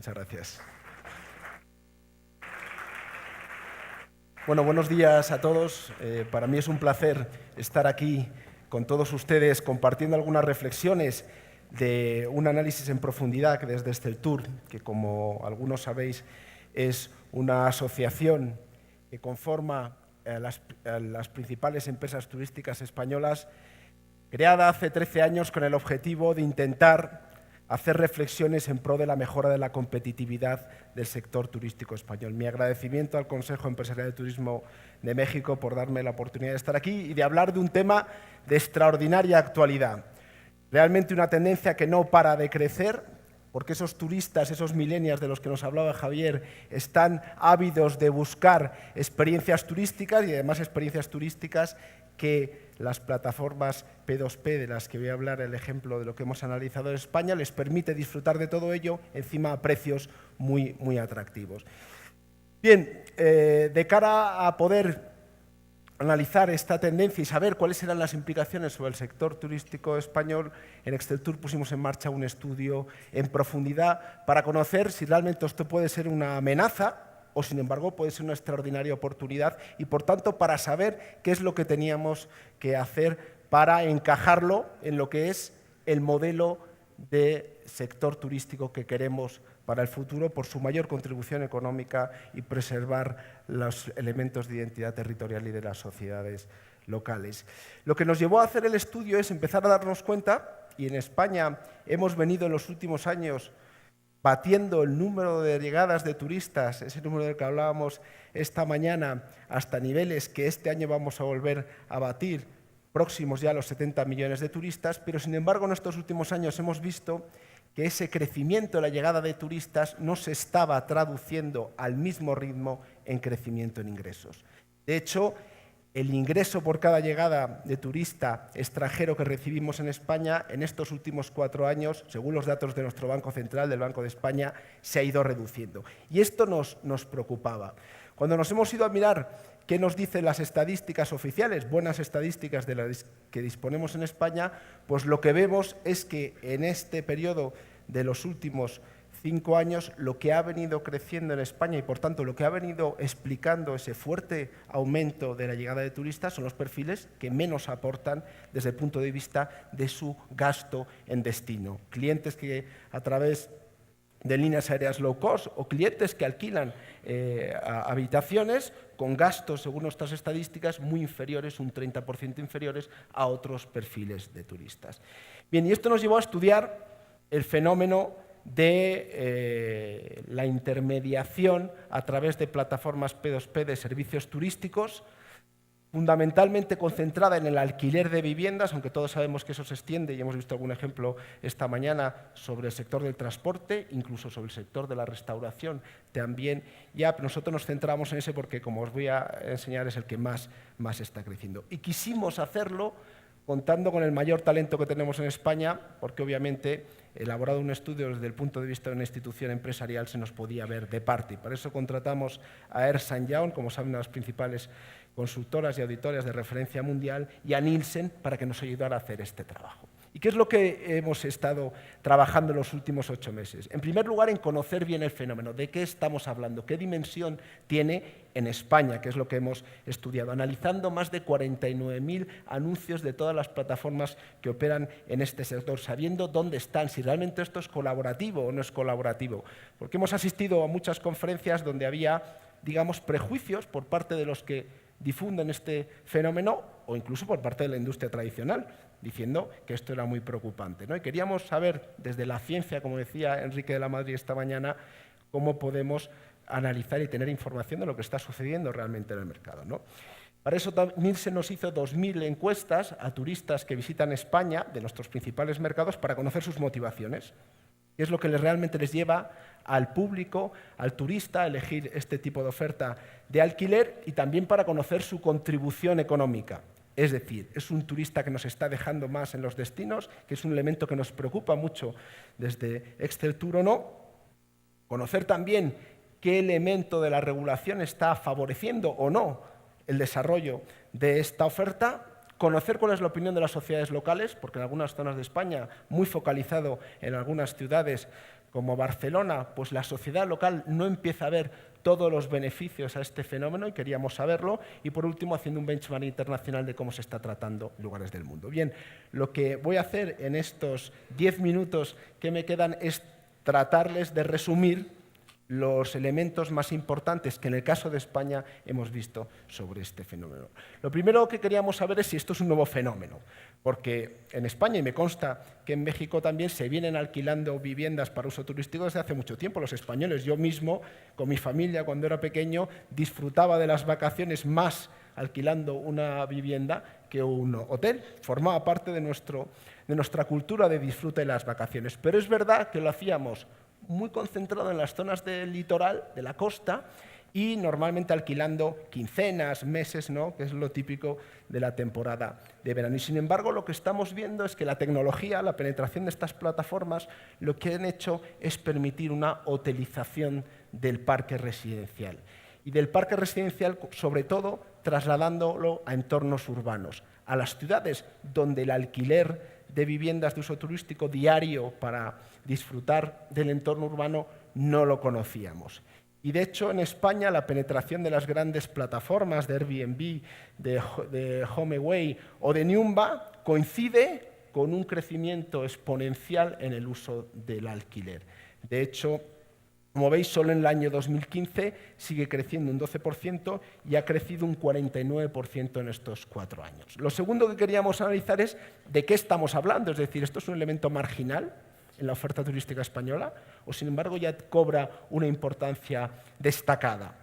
Muchas gracias. Bueno, buenos días a todos. Para mí es un placer estar aquí con todos ustedes compartiendo algunas reflexiones de un análisis en profundidad que desde Exceltur, que como algunos sabéis es una asociación que conforma las principales empresas turísticas españolas, creada hace 13 años con el objetivo de intentar hacer reflexiones en pro de la mejora de la competitividad del sector turístico español. Mi agradecimiento al Consejo Empresarial de Turismo de México por darme la oportunidad de estar aquí y de hablar de un tema de extraordinaria actualidad. Realmente una tendencia que no para de crecer, porque esos turistas, esos millennials de los que nos hablaba Javier, están ávidos de buscar experiencias turísticas y además experiencias turísticas que las plataformas P2P, de las que voy a hablar, el ejemplo de lo que hemos analizado en España, les permite disfrutar de todo ello encima a precios muy atractivos. Bien, de cara a poder analizar esta tendencia y saber cuáles eran las implicaciones sobre el sector turístico español, en Exceltur pusimos en marcha un estudio en profundidad para conocer si realmente esto puede ser una amenaza o, sin embargo, puede ser una extraordinaria oportunidad y, por tanto, para saber qué es lo que teníamos que hacer para encajarlo en lo que es el modelo de sector turístico que queremos para el futuro por su mayor contribución económica y preservar los elementos de identidad territorial y de las sociedades locales. Lo que nos llevó a hacer el estudio es empezar a darnos cuenta, y en España hemos venido en los últimos años batiendo el número de llegadas de turistas, ese número del que hablábamos esta mañana, hasta niveles que este año vamos a volver a batir, próximos ya a los 70 millones de turistas, pero sin embargo en estos últimos años hemos visto que ese crecimiento de la llegada de turistas no se estaba traduciendo al mismo ritmo en crecimiento en ingresos. De hecho, el ingreso por cada llegada de turista extranjero que recibimos en España en estos últimos 4 años, según los datos de nuestro Banco Central, del Banco de España, se ha ido reduciendo. Y esto nos preocupaba. Cuando nos hemos ido a mirar qué nos dicen las estadísticas oficiales, buenas estadísticas de las que disponemos en España, pues lo que vemos es que en este periodo de los últimos 5 años lo que ha venido creciendo en España y, por tanto, lo que ha venido explicando ese fuerte aumento de la llegada de turistas son los perfiles que menos aportan desde el punto de vista de su gasto en destino. Clientes que a través de líneas aéreas low cost o clientes que alquilan habitaciones con gastos, según nuestras estadísticas, muy inferiores, un 30% inferiores a otros perfiles de turistas. Bien, y esto nos llevó a estudiar el fenómeno de la intermediación a través de plataformas P2P de servicios turísticos, fundamentalmente concentrada en el alquiler de viviendas, aunque todos sabemos que eso se extiende y hemos visto algún ejemplo esta mañana sobre el sector del transporte, incluso sobre el sector de la restauración también. Ya nosotros nos centramos en ese porque, como os voy a enseñar, es el que más está creciendo. Y quisimos hacerlo contando con el mayor talento que tenemos en España, porque obviamente elaborado un estudio desde el punto de vista de una institución empresarial se nos podía ver de parte. Y por eso contratamos a Ernst & Young, como saben, las principales consultoras y auditoras de referencia mundial, y a Nielsen para que nos ayudara a hacer este trabajo. ¿Y qué es lo que hemos estado trabajando en los últimos 8 meses? En primer lugar, en conocer bien el fenómeno, de qué estamos hablando, qué dimensión tiene en España, que es lo que hemos estudiado, analizando más de 49.000 anuncios de todas las plataformas que operan en este sector, sabiendo dónde están, si realmente esto es colaborativo o no es colaborativo. Porque hemos asistido a muchas conferencias donde había, digamos, prejuicios por parte de los que difunden este fenómeno o incluso por parte de la industria tradicional, diciendo que esto era muy preocupante, ¿no? Y queríamos saber desde la ciencia, como decía Enrique de la Madrid esta mañana, cómo podemos analizar y tener información de lo que está sucediendo realmente en el mercado, ¿no? Para eso Nielsen nos hizo 2.000 encuestas a turistas que visitan España, de nuestros principales mercados, para conocer sus motivaciones. ¿Qué es lo que realmente les lleva al público, al turista, a elegir este tipo de oferta de alquiler y también para conocer su contribución económica? Es decir, es un turista que nos está dejando más en los destinos, que es un elemento que nos preocupa mucho desde Exceltur o no. Conocer también qué elemento de la regulación está favoreciendo o no el desarrollo de esta oferta. Conocer cuál es la opinión de las sociedades locales, porque en algunas zonas de España, muy focalizado en algunas ciudades como Barcelona, pues la sociedad local no empieza a ver todos los beneficios a este fenómeno y queríamos saberlo. Y por último, haciendo un benchmark internacional de cómo se está tratando en lugares del mundo. Bien, lo que voy a hacer en estos 10 minutos que me quedan es tratarles de resumir los elementos más importantes que en el caso de España hemos visto sobre este fenómeno. Lo primero que queríamos saber es si esto es un nuevo fenómeno, porque en España, y me consta que en México también, se vienen alquilando viviendas para uso turístico desde hace mucho tiempo. Los españoles, yo mismo, con mi familia, cuando era pequeño, disfrutaba de las vacaciones más alquilando una vivienda que un hotel. Formaba parte de nuestra cultura de disfrute de las vacaciones. Pero es verdad que lo hacíamos muy concentrado en las zonas del litoral, de la costa, y normalmente alquilando quincenas, meses, ¿no?, que es lo típico de la temporada de verano. Y sin embargo, lo que estamos viendo es que la tecnología, la penetración de estas plataformas, lo que han hecho es permitir una hotelización del parque residencial. Y del parque residencial, sobre todo, trasladándolo a entornos urbanos, a las ciudades donde el alquiler de viviendas de uso turístico diario para disfrutar del entorno urbano no lo conocíamos. Y de hecho, en España, la penetración de las grandes plataformas de Airbnb, de HomeAway o de Nyumba coincide con un crecimiento exponencial en el uso del alquiler. De hecho, como veis, solo en el año 2015 sigue creciendo un 12% y ha crecido un 49% en estos 4 años. Lo segundo que queríamos analizar es de qué estamos hablando, es decir, ¿esto es un elemento marginal en la oferta turística española o, sin embargo, ya cobra una importancia destacada?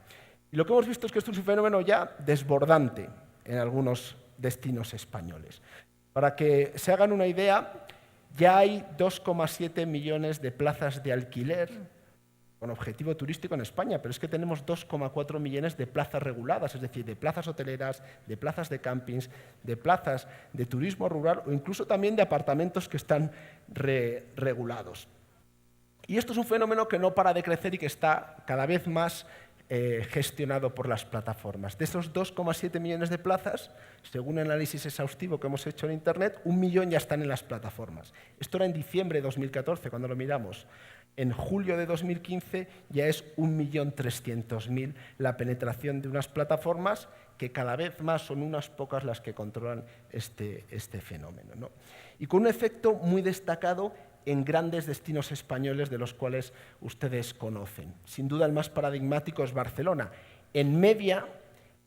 Y lo que hemos visto es que esto es un fenómeno ya desbordante en algunos destinos españoles. Para que se hagan una idea, ya hay 2,7 millones de plazas de alquiler con objetivo turístico en España, pero es que tenemos 2,4 millones de plazas reguladas, es decir, de plazas hoteleras, de plazas de campings, de plazas de turismo rural o incluso también de apartamentos que están regulados. Y esto es un fenómeno que no para de crecer y que está cada vez más gestionado por las plataformas. De esos 2,7 millones de plazas, según el análisis exhaustivo que hemos hecho en Internet, 1 millón ya están en las plataformas. Esto era en diciembre de 2014, cuando lo miramos. En julio de 2015 ya es 1.300.000 la penetración de unas plataformas que cada vez más son unas pocas las que controlan este fenómeno, ¿no? Y con un efecto muy destacado en grandes destinos españoles de los cuales ustedes conocen. Sin duda el más paradigmático es Barcelona. En media,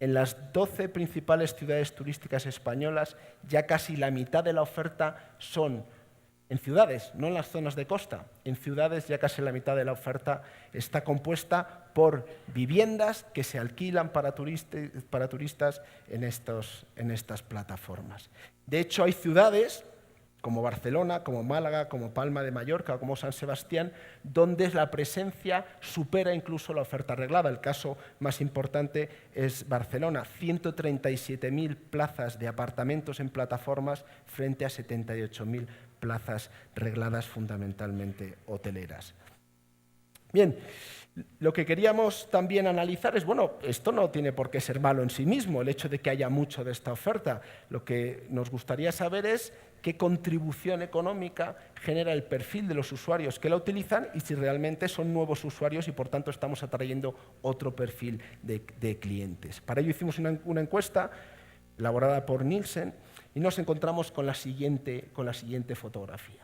en las 12 principales ciudades turísticas españolas, ya casi la mitad de la oferta son en ciudades, no en las zonas de costa. En ciudades ya casi la mitad de la oferta está compuesta por viviendas que se alquilan para turistas en estas plataformas. De hecho, hay ciudades como Barcelona, como Málaga, como Palma de Mallorca, como San Sebastián, donde la presencia supera incluso la oferta arreglada. El caso más importante es Barcelona, 137.000 plazas de apartamentos en plataformas frente a 78.000 plazas regladas, fundamentalmente hoteleras. Bien, lo que queríamos también analizar es, bueno, esto no tiene por qué ser malo en sí mismo, el hecho de que haya mucho de esta oferta. Lo que nos gustaría saber es qué contribución económica genera el perfil de los usuarios que la utilizan y si realmente son nuevos usuarios y, por tanto, estamos atrayendo otro perfil de clientes. Para ello hicimos una encuesta elaborada por Nielsen y nos encontramos con la siguiente fotografía.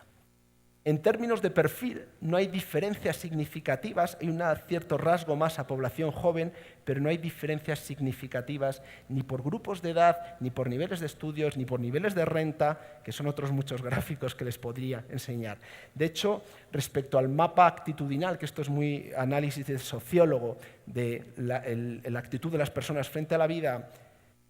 En términos de perfil, no hay diferencias significativas, hay un cierto rasgo más a población joven, pero no hay diferencias significativas ni por grupos de edad, ni por niveles de estudios, ni por niveles de renta, que son otros muchos gráficos que les podría enseñar. De hecho, respecto al mapa actitudinal, que esto es muy análisis de sociólogo, de la actitud de las personas frente a la vida,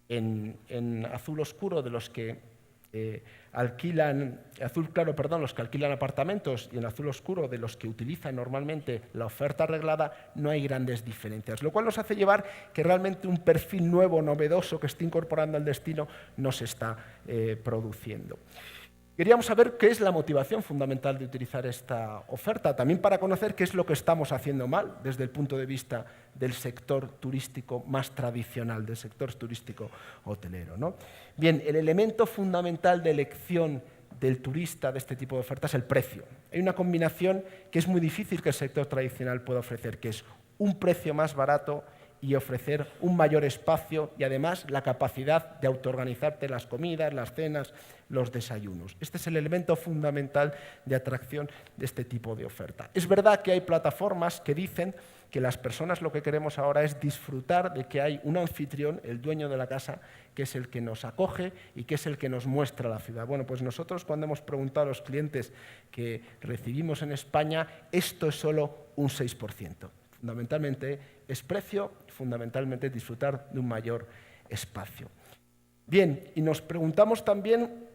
en azul oscuro de los que los que alquilan apartamentos, y en azul oscuro de los que utilizan normalmente la oferta arreglada, no hay grandes diferencias, lo cual nos hace llevar que realmente un perfil nuevo, novedoso, que esté incorporando al destino, no se está produciendo. Queríamos saber qué es la motivación fundamental de utilizar esta oferta, también para conocer qué es lo que estamos haciendo mal desde el punto de vista del sector turístico más tradicional, del sector turístico hotelero, ¿no? Bien, el elemento fundamental de elección del turista de este tipo de ofertas el precio. Hay una combinación que es muy difícil que el sector tradicional pueda ofrecer, que es un precio más barato y ofrecer un mayor espacio y además la capacidad de autoorganizarte las comidas, las cenas, los desayunos. Este es el elemento fundamental de atracción de este tipo de oferta. Es verdad que hay plataformas que dicen que las personas lo que queremos ahora es disfrutar de que hay un anfitrión, el dueño de la casa, que es el que nos acoge y que es el que nos muestra la ciudad. Bueno, pues nosotros cuando hemos preguntado a los clientes que recibimos en España, esto es solo un 6%. Fundamentalmente es precio, fundamentalmente disfrutar de un mayor espacio. Bien, y nos preguntamos también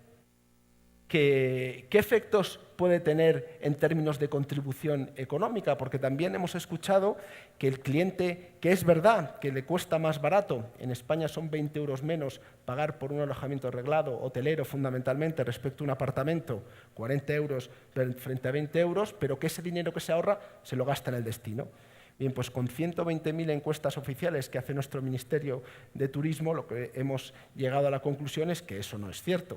qué efectos puede tener en términos de contribución económica, porque también hemos escuchado que el cliente, que es verdad que le cuesta más barato, en España son 20 euros menos pagar por un alojamiento arreglado, hotelero fundamentalmente, respecto a un apartamento, 40 euros frente a 20 euros, pero que ese dinero que se ahorra se lo gasta en el destino. Bien, pues con 120.000 encuestas oficiales que hace nuestro Ministerio de Turismo, lo que hemos llegado a la conclusión es que eso no es cierto.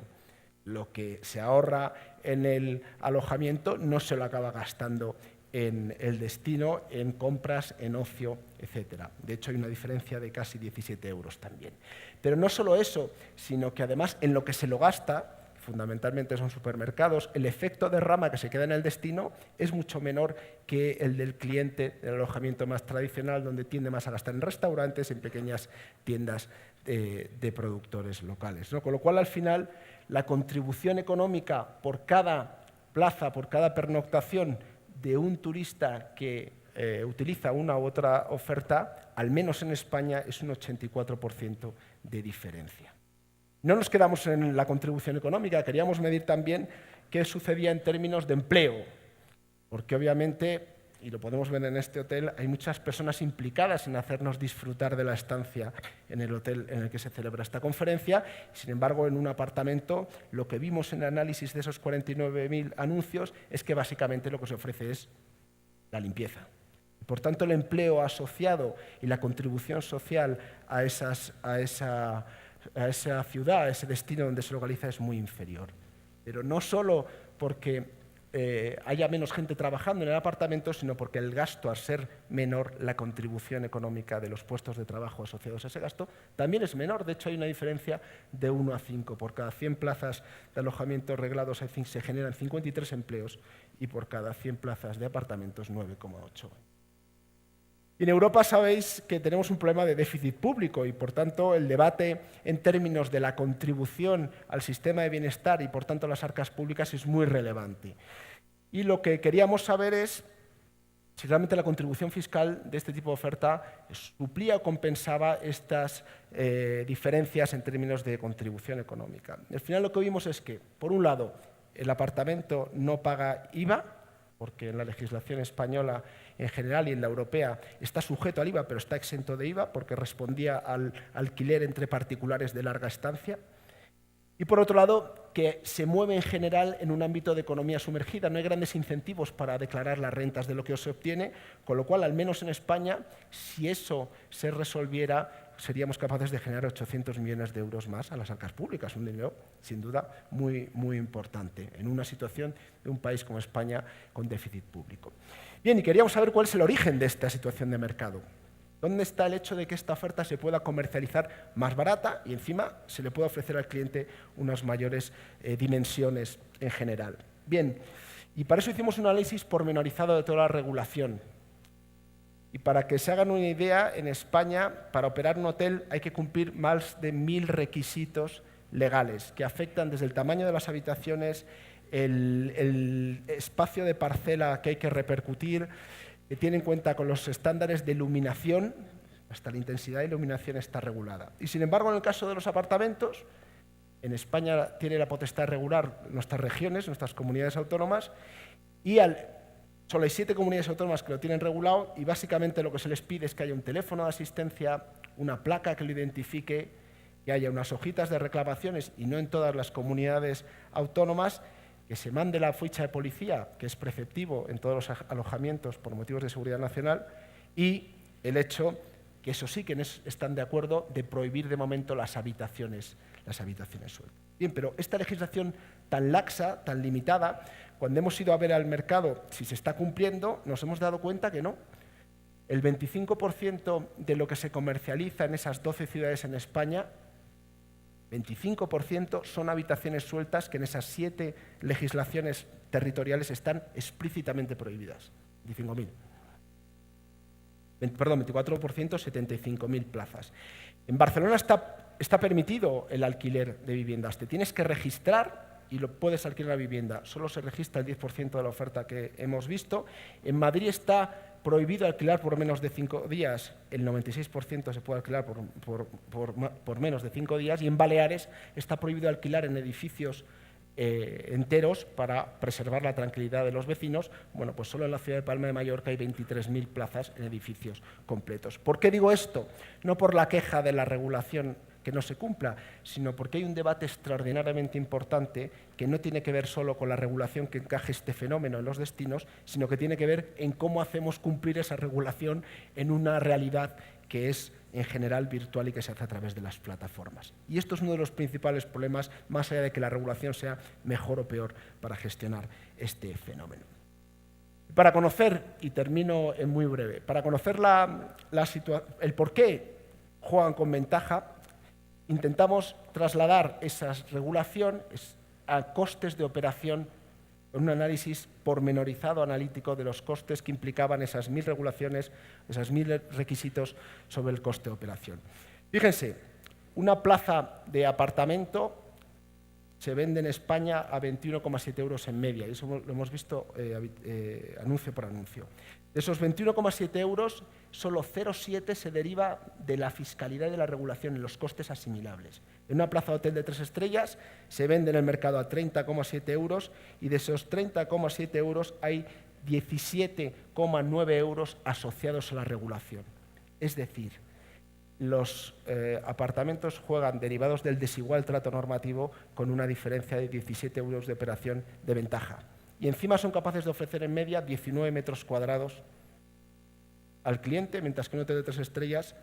Lo que se ahorra en el alojamiento no se lo acaba gastando en el destino, en compras, en ocio, etc. De hecho, hay una diferencia de casi 17 euros también. Pero no solo eso, sino que además en lo que se lo gasta, fundamentalmente son supermercados, el efecto derrama que se queda en el destino es mucho menor que el del cliente del alojamiento más tradicional, donde tiende más a gastar en restaurantes, en pequeñas tiendas de productores locales, ¿no? Con lo cual, al final, la contribución económica por cada plaza, por cada pernoctación de un turista que utiliza una u otra oferta, al menos en España, es un 84% de diferencia. No nos quedamos en la contribución económica, queríamos medir también qué sucedía en términos de empleo, porque obviamente, y lo podemos ver en este hotel, hay muchas personas implicadas en hacernos disfrutar de la estancia en el hotel en el que se celebra esta conferencia. Sin embargo, en un apartamento, lo que vimos en el análisis de esos 49.000 anuncios es que básicamente lo que se ofrece es la limpieza. Por tanto, el empleo asociado y la contribución social a esa ciudad, a ese destino donde se localiza es muy inferior. Pero no solo porque haya menos gente trabajando en el apartamento, sino porque el gasto, al ser menor, la contribución económica de los puestos de trabajo asociados a ese gasto también es menor. De hecho, hay una diferencia de 1 a 5. Por cada 100 plazas de alojamientos reglados se generan 53 empleos y por cada 100 plazas de apartamentos 9,8. En Europa sabéis que tenemos un problema de déficit público y, por tanto, el debate en términos de la contribución al sistema de bienestar y, por tanto, a las arcas públicas es muy relevante. Y lo que queríamos saber es si realmente la contribución fiscal de este tipo de oferta suplía o compensaba estas diferencias en términos de contribución económica. Al final lo que vimos es que, por un lado, el apartamento no paga IVA, porque en la legislación española en general y en la europea está sujeto al IVA, pero está exento de IVA porque respondía al alquiler entre particulares de larga estancia. Y por otro lado, que se mueve en general en un ámbito de economía sumergida. No hay grandes incentivos para declarar las rentas de lo que se obtiene, con lo cual, al menos en España, si eso se resolviera, seríamos capaces de generar 800 millones de euros más a las arcas públicas, un dinero, sin duda, muy, muy importante, en una situación de un país como España con déficit público. Bien, y queríamos saber cuál es el origen de esta situación de mercado. ¿Dónde está el hecho de que esta oferta se pueda comercializar más barata y encima se le pueda ofrecer al cliente unas mayores dimensiones en general? Bien, y para eso hicimos un análisis pormenorizado de toda la regulación. Y para que se hagan una idea, en España, para operar un hotel hay que cumplir más de 1000 requisitos legales que afectan desde el tamaño de las habitaciones, el espacio de parcela que hay que repercutir, que tiene en cuenta con los estándares de iluminación, hasta la intensidad de iluminación está regulada. Y sin embargo, en el caso de los apartamentos, en España tiene la potestad de regular nuestras regiones, nuestras comunidades autónomas, y solo hay 7 comunidades autónomas que lo tienen regulado y básicamente lo que se les pide es que haya un teléfono de asistencia, una placa que lo identifique, que haya unas hojitas de reclamaciones y no en todas las comunidades autónomas, que se mande la ficha de policía, que es preceptivo en todos los alojamientos por motivos de seguridad nacional, y el hecho que eso sí que están de acuerdo de prohibir de momento las habitaciones sueltas. Bien, pero esta legislación tan laxa, tan limitada, cuando hemos ido a ver al mercado si se está cumpliendo, nos hemos dado cuenta que no. El 25% de lo que se comercializa en esas 12 ciudades en España, 25% son habitaciones sueltas que en esas 7 legislaciones territoriales están explícitamente prohibidas. 25.000. Perdón, 24%, 75.000 plazas. En Barcelona está permitido el alquiler de viviendas. Te tienes que registrar y lo puedes alquilar la vivienda. Solo se registra el 10% de la oferta que hemos visto. En Madrid está prohibido alquilar por menos de 5 días. El 96% se puede alquilar por menos de 5 días. Y en Baleares está prohibido alquilar en edificios enteros para preservar la tranquilidad de los vecinos. Bueno, pues solo en la ciudad de Palma de Mallorca hay 23.000 plazas en edificios completos. ¿Por qué digo esto? No por la queja de la regulación que no se cumpla, sino porque hay un debate extraordinariamente importante que no tiene que ver solo con la regulación que encaje este fenómeno en los destinos, sino que tiene que ver en cómo hacemos cumplir esa regulación en una realidad que es en general virtual y que se hace a través de las plataformas. Y esto es uno de los principales problemas, más allá de que la regulación sea mejor o peor para gestionar este fenómeno. Para conocer, y termino en muy breve, para conocer el por qué juegan con ventaja, intentamos trasladar esa regulación a costes de operación con un análisis pormenorizado analítico de los costes que implicaban esas 1.000 regulaciones, esos 1.000 requisitos sobre el coste de operación. Fíjense, una plaza de apartamento se vende en España a 21,7 euros en media, y eso lo hemos visto anuncio por anuncio. De esos 21,7 euros, solo 0,7 se deriva de la fiscalidad y de la regulación en los costes asimilables. En una plaza de hotel de 3 estrellas se vende en el mercado a 30,7 euros y de esos 30,7 euros hay 17,9 euros asociados a la regulación. Es decir, los apartamentos juegan derivados del desigual trato normativo con una diferencia de 17 euros de operación de ventaja. Y encima son capaces de ofrecer en media 19 metros cuadrados al cliente, mientras que un hotel de 3 estrellas,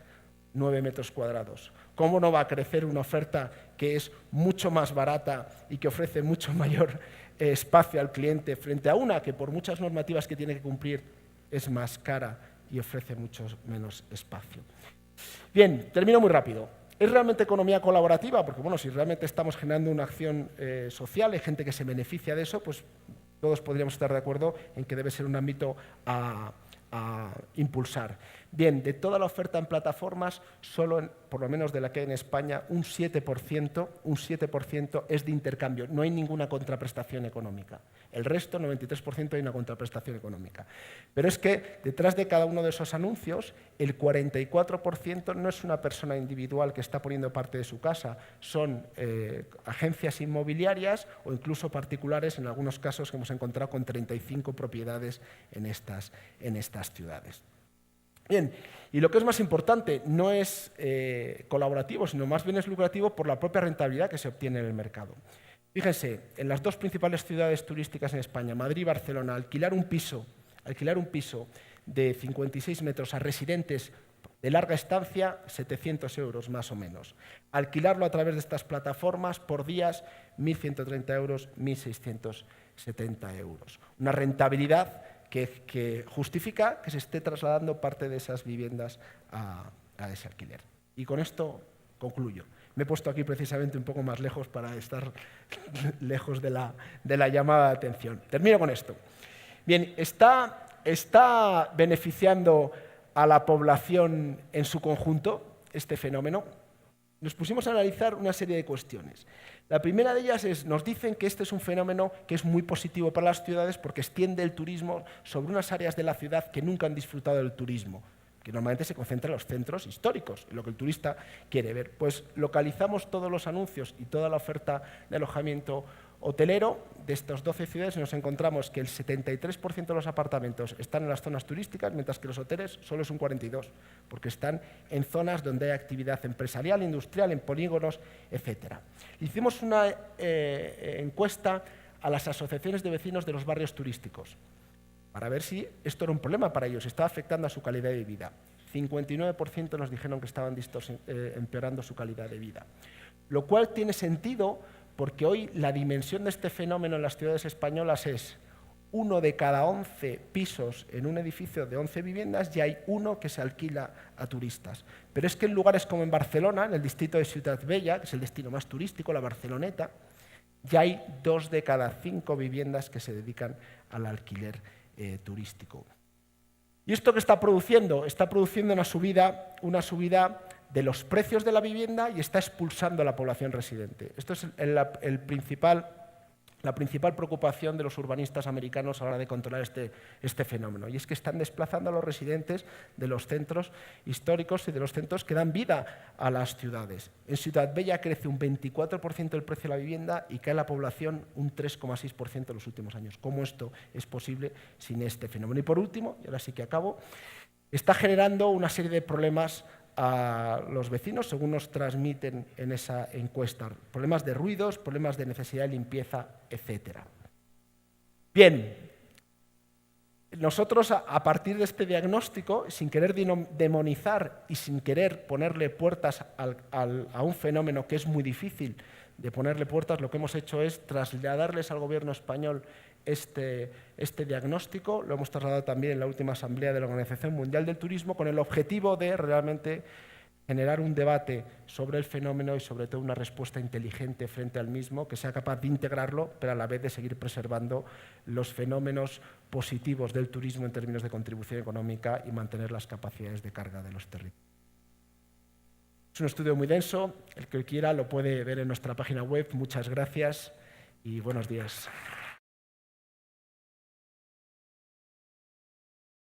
9 metros cuadrados. ¿Cómo no va a crecer una oferta que es mucho más barata y que ofrece mucho mayor espacio al cliente frente a una que por muchas normativas que tiene que cumplir es más cara y ofrece mucho menos espacio? Bien, termino muy rápido. ¿Es realmente economía colaborativa? Porque bueno, si realmente estamos generando una acción social, hay gente que se beneficia de eso, pues todos podríamos estar de acuerdo en que debe ser un ámbito a impulsar. Bien, de toda la oferta en plataformas, solo, por lo menos de la que hay en España, un 7% es de intercambio. No hay ninguna contraprestación económica. El resto, 93%, hay una contraprestación económica. Pero es que detrás de cada uno de esos anuncios, el 44% no es una persona individual que está poniendo parte de su casa, son agencias inmobiliarias o incluso particulares, en algunos casos que hemos encontrado con 35 propiedades en estas ciudades. Bien, y lo que es más importante, no es colaborativo, sino más bien es lucrativo por la propia rentabilidad que se obtiene en el mercado. Fíjense, en las dos principales ciudades turísticas en España, Madrid y Barcelona, alquilar un piso de 56 metros a residentes de larga estancia, 700 euros más o menos. Alquilarlo a través de estas plataformas por días, 1.130 euros, 1.670 euros. Una rentabilidad que justifica que se esté trasladando parte de esas viviendas a ese alquiler. Y con esto concluyo. Me he puesto aquí precisamente un poco más lejos para estar lejos de la llamada de atención. Termino con esto. Bien, ¿está beneficiando a la población en su conjunto este fenómeno? Nos pusimos a analizar una serie de cuestiones. La primera de ellas es, nos dicen que este es un fenómeno que es muy positivo para las ciudades porque extiende el turismo sobre unas áreas de la ciudad que nunca han disfrutado del turismo, que normalmente se concentra en los centros históricos, en lo que el turista quiere ver. Pues localizamos todos los anuncios y toda la oferta de alojamiento hotelero de estas 12 ciudades y nos encontramos que el 73% de los apartamentos están en las zonas turísticas, mientras que los hoteles solo es un 42%, porque están en zonas donde hay actividad empresarial, industrial, en polígonos, etc. Hicimos una encuesta a las asociaciones de vecinos de los barrios turísticos para ver si esto era un problema para ellos, estaba afectando a su calidad de vida. 59% nos dijeron que estaban empeorando su calidad de vida. Lo cual tiene sentido porque hoy la dimensión de este fenómeno en las ciudades españolas es 1 de cada 11 pisos en un edificio de 11 viviendas y hay uno que se alquila a turistas. Pero es que en lugares como en Barcelona, en el distrito de Ciutat Vella, que es el destino más turístico, la Barceloneta, ya hay 2 de cada 5 viviendas que se dedican al alquiler turístico. ¿Y esto qué está produciendo? Está produciendo una subida de los precios de la vivienda y está expulsando a la población residente. Esto es la principal preocupación de los urbanistas americanos a la hora de controlar este fenómeno. Y es que están desplazando a los residentes de los centros históricos y de los centros que dan vida a las ciudades. En Ciutat Vella crece un 24% el precio de la vivienda y cae la población un 3,6% en los últimos años. ¿Cómo esto es posible sin este fenómeno? Y por último, y ahora sí que acabo, está generando una serie de problemas a los vecinos, según nos transmiten en esa encuesta. Problemas de ruidos, problemas de necesidad de limpieza, etc. Bien, nosotros a partir de este diagnóstico, sin querer demonizar y sin querer ponerle puertas a un fenómeno que es muy difícil de ponerle puertas, lo que hemos hecho es trasladarles al gobierno español este diagnóstico. Lo hemos trasladado también en la última asamblea de la Organización Mundial del Turismo con el objetivo de realmente generar un debate sobre el fenómeno y sobre todo una respuesta inteligente frente al mismo que sea capaz de integrarlo, pero a la vez de seguir preservando los fenómenos positivos del turismo en términos de contribución económica y mantener las capacidades de carga de los territorios. Es un estudio muy denso, el que quiera lo puede ver en nuestra página web. Muchas gracias y buenos días.